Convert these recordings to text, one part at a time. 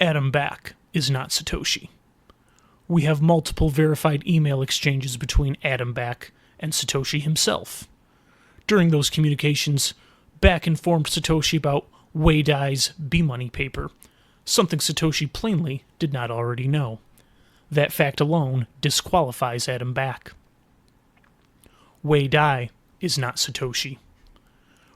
Adam Back is not Satoshi. We have multiple verified email exchanges between Adam Back and Satoshi himself. During those communications, Back informed Satoshi about Wei Dai's B-Money paper, something Satoshi plainly did not already know. That fact alone disqualifies Adam Back. Wei Dai is not Satoshi.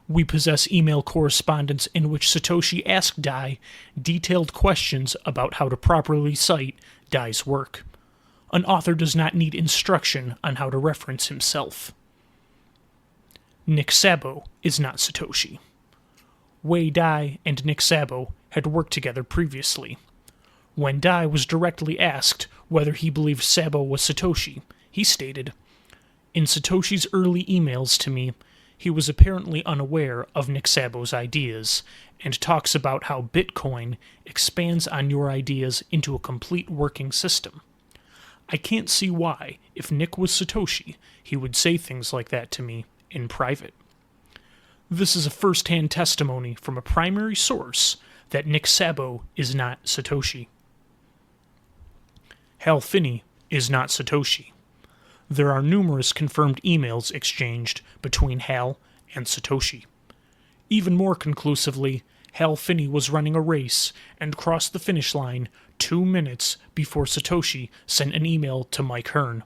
We possess email correspondence in which Satoshi asked Dai detailed questions about how to properly cite Dai's work. An author does not need instruction on how to reference himself. Nick Sabo is not Satoshi. Wei Dai and Nick Sabo had worked together previously. When Dai was directly asked whether he believed Sabo was Satoshi, he stated, "In Satoshi's early emails to me, he was apparently unaware of Nick Sabo's ideas, and talks about how Bitcoin expands on your ideas into a complete working system. I can't see why, if Nick was Satoshi, he would say things like that to me in private." This is a first-hand testimony from a primary source that Nick Sabo is not Satoshi. Hal Finney is not Satoshi. There are numerous confirmed emails exchanged between Hal and Satoshi. Even more conclusively, Hal Finney was running a race and crossed the finish line 2 minutes before Satoshi sent an email to Mike Hearn.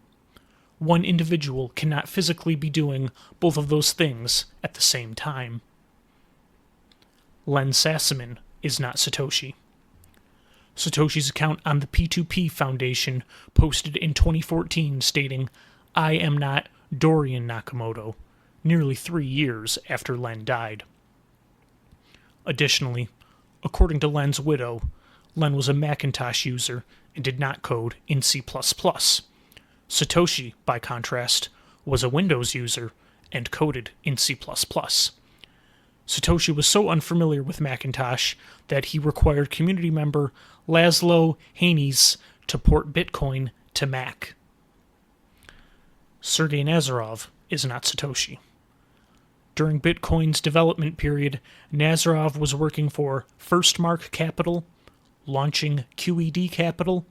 One individual cannot physically be doing both of those things at the same time. Len Sassaman is not Satoshi. Satoshi's account on the P2P Foundation posted in 2014 stating, "I am not Dorian Nakamoto," nearly 3 years after Len died. Additionally, according to Len's widow, Len was a Macintosh user and did not code in C++. Satoshi, by contrast, was a Windows user and coded in C++. Satoshi was so unfamiliar with Macintosh that he required community member Laszlo Haynes to port Bitcoin to Mac. Sergey Nazarov is not Satoshi. During Bitcoin's development period, Nazarov was working for Firstmark Capital, launching QED Capital,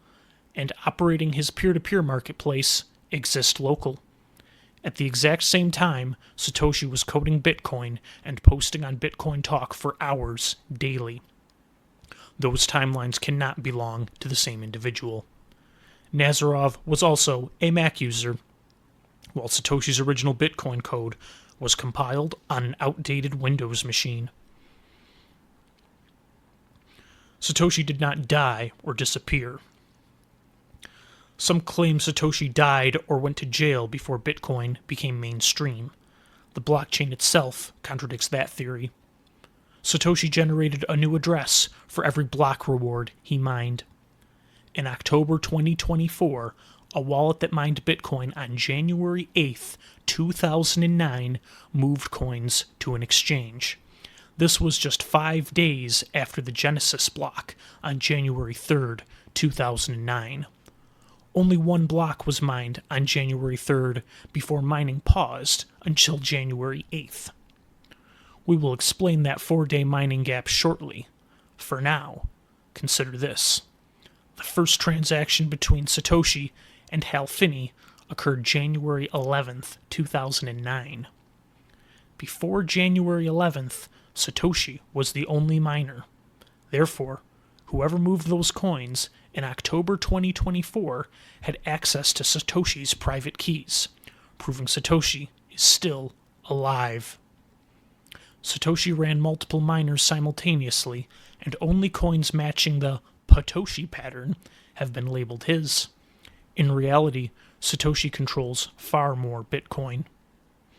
and operating his peer-to-peer marketplace, Exist Local. At the exact same time, Satoshi was coding Bitcoin and posting on Bitcoin Talk for hours daily. Those timelines cannot belong to the same individual. Nazarov was also a Mac user, while Satoshi's original Bitcoin code was compiled on an outdated Windows machine. Satoshi did not die or disappear. Some claim Satoshi died or went to jail before Bitcoin became mainstream. The blockchain itself contradicts that theory. Satoshi generated a new address for every block reward he mined. In October 2024, a wallet that mined Bitcoin on January 8th, 2009, moved coins to an exchange. This was just 5 days after the Genesis block on January 3rd, 2009. Only one block was mined on January 3rd before mining paused until January 8th. We will explain that 4-day mining gap shortly. For now, consider this. The first transaction between Satoshi and Hal Finney occurred January 11th, 2009. Before January 11th, Satoshi was the only miner. Therefore, whoever moved those coins in October 2024 had access to Satoshi's private keys, proving Satoshi is still alive. Satoshi ran multiple miners simultaneously, and only coins matching the Patoshi pattern have been labeled his. In reality, Satoshi controls far more Bitcoin.